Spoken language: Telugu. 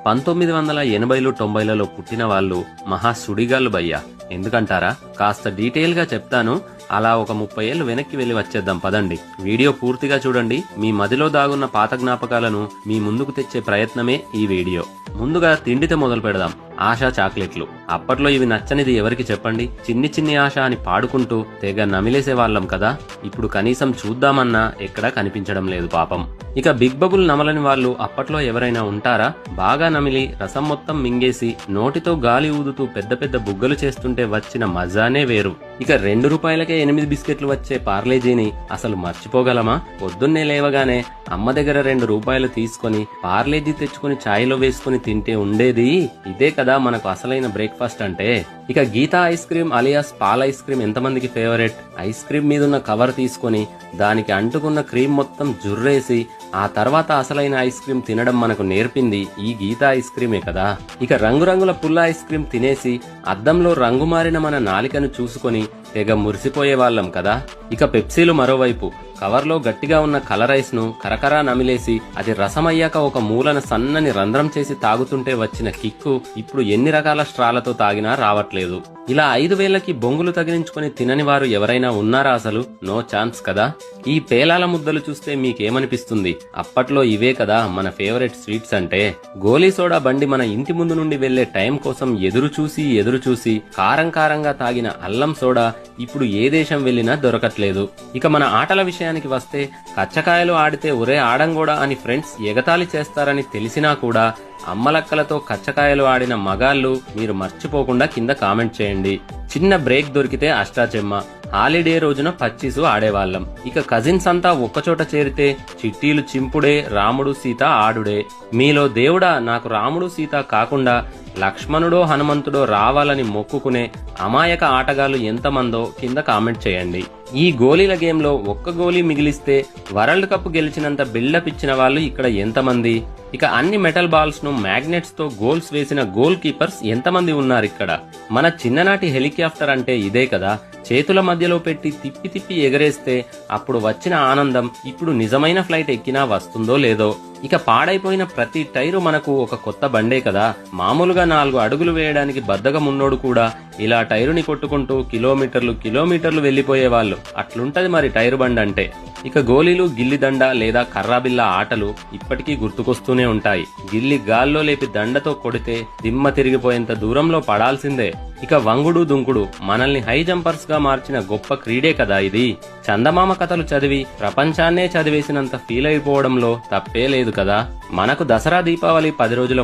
1980లు 90లలో పుట్టిన వాళ్ళు మహా సుడిగాళ్ళు భయ్యా. ఎందుకంటారా? కాస్త డీటెయిల్ గా చెప్తాను. అలా ఒక 30 ఏళ్ళు వెనక్కి వెళ్లి వచ్చేద్దాం పదండి. వీడియో పూర్తిగా చూడండి. మీ మదిలో దాగున్న పాత జ్ఞాపకాలను మీ ముందుకు తెచ్చే ప్రయత్నమే ఈ వీడియో. ముందుగా తిండితో మొదలు పెడదాం. ఆశా చాక్లెట్లు. అప్పట్లో ఇవి నచ్చనిది ఎవరికి చెప్పండి? చిన్ని చిన్ని ఆశ అని పాడుకుంటూ తెగ నమిలేసే వాళ్ళం కదా. ఇప్పుడు కనీసం చూద్దామన్నా ఎక్కడా కనిపించడం లేదు పాపం. ఇక బిగ్ బబుల్ నమలని వాళ్ళు అప్పట్లో ఎవరైనా ఉంటారా? బాగా నమిలి రసం మొత్తం మింగేసి నోటితో గాలి ఊదుతూ పెద్ద పెద్ద బుగ్గలు చేస్తుంటే వచ్చిన మజానే వేరు. ఇక 2 రూపాయలకే 8 బిస్కెట్లు వచ్చే పార్లేజీని అసలు మర్చిపోగలమా? పొద్దున్నే లేవగానే అమ్మ దగ్గర 2 రూపాయలు తీసుకొని పార్లేజీ తెచ్చుకుని ఛాయ్లో వేసుకుని తింటే ఉండేది ఇదే కదా మనకు అసలైన బ్రేక్ఫాస్ట్ అంటే. ఇక గీతా ఐస్ క్రీమ్ అలియాస్ పాల ఐస్ క్రీమ్ ఎంతమందికి ఫేవరెట్? ఐస్ క్రీమ్ మీదున్న కవర్ తీసుకొని దానికి అంటుకున్న క్రీమ్ మొత్తం జుర్రేసి ఆ తర్వాత అసలైన ఐస్ క్రీమ్ తినడం మనకు నేర్పింది ఈ గీతా ఐస్ క్రీమే కదా. ఇక రంగురంగుల పుల్ల ఐస్ క్రీమ్ తినేసి అద్దంలో రంగు మారిన మన నాలికను చూసుకొని తెగ మురిసిపోయే వాళ్ళం కదా. ఇక పెప్సీలు మరోవైపు కవర్లో గట్టిగా ఉన్న కలర్ ఐస్ ను కరకరా నమిలేసి అది రసమయ్యాక ఒక మూలన సన్నని రంధ్రం చేసి తాగుతుంటే వచ్చిన కిక్కు ఇప్పుడు ఎన్ని రకాల స్ట్రాలతో తాగినా రావట్లేదు. ఇలా 5 వేలకి బొంగులు తగిలించుకుని తినని వారు ఎవరైనా ఉన్నారా? అసలు నో ఛాన్స్ కదా. ఈ పేలాల ముద్దలు చూస్తే మీకేమనిపిస్తుంది? అప్పట్లో ఇవే కదా మన ఫేవరెట్ స్వీట్స్ అంటే. గోలీ సోడా బండి మన ఇంటి ముందు నుండి వెళ్లే టైం కోసం ఎదురు చూసి కారం కారంగా తాగిన అల్లం సోడా ఇప్పుడు ఏ దేశం వెళ్లినా దొరకట్లేదు. ఇక మన ఆటల విషయానికి వస్తే కచ్చకాయలు ఆడితే ఒరే ఆడంగోడా అని ఫ్రెండ్స్ ఎగతాళి చేస్తారని తెలిసినా కూడా అమ్మలక్కలతో కచ్చకాయలు ఆడిన మగాళ్ళు మీరు మర్చిపోకుండా కింద కామెంట్ చేయండి. చిన్న బ్రేక్ దొరికితే అష్టాచెమ్మ, హాలిడే రోజున పచ్చీసు ఆడేవాళ్ళం. ఇక కజిన్స్ అంతా ఒక్కచోట చేరితే చిట్టీలు చింపుడే, రాముడు సీత ఆడుడే. మీలో దేవుడా నాకు రాముడు సీత కాకుండా లక్ష్మణుడో హనుమంతుడో రావాలని మొక్కుకునే అమాయక ఆటగాళ్లు ఎంతమందో కింద కామెంట్ చేయండి. ఈ గోలీల గేమ్ లో ఒక్క గోలీ మిగిలిస్తే వరల్డ్ కప్ గెలిచినంత బిల్డప్ ఇచ్చిన వాళ్ళు ఇక్కడ ఎంతమంది? ఇక అన్ని మెటల్ బాల్స్ ను మ్యాగ్నెట్స్ తో గోల్స్ వేసిన గోల్ కీపర్స్ ఎంతమంది ఉన్నారు ఇక్కడ? మన చిన్ననాటి హెలికాప్టర్ అంటే ఇదే కదా. చేతుల మధ్యలో పెట్టి తిప్పి తిప్పి ఎగరేస్తే అప్పుడు వచ్చిన ఆనందం ఇప్పుడు నిజమైన ఫ్లైట్ ఎక్కినా వస్తుందో లేదో. ఇక పాడైపోయిన ప్రతి టైరు మనకు ఒక కొత్త బండే కదా. మామూలుగా 4 అడుగులు వేయడానికి బద్దగా ఉన్నోడు కూడా ఇలా టైరుని కొట్టుకుంటూ కిలోమీటర్లు వెళ్లిపోయేవాళ్ళు. అట్లుంటది మరి టైరు బండి అంటే. ఇక గోలీలు, గిల్లిదండ లేదా కర్రాబిల్ల ఆటలు ఇప్పటికీ గుర్తుకొస్తూనే ఉంటాయి. గిల్లి గాల్లో లేపి దండతో కొడితే దిమ్మ తిరిగిపోయేంత దూరంలో పడాల్సిందే. ఇక వంగుడు దుంకుడు మనల్ని హై జంపర్స్ గా మార్చిన గొప్ప క్రీడే కదా ఇది. చందమామ కథలు చదివి ప్రపంచాన్నే చదివేసినంత ఫీల్ అయిపోవడంలో తప్పే లేదు కదా. మనకు దసరా దీపావళి 10 రోజుల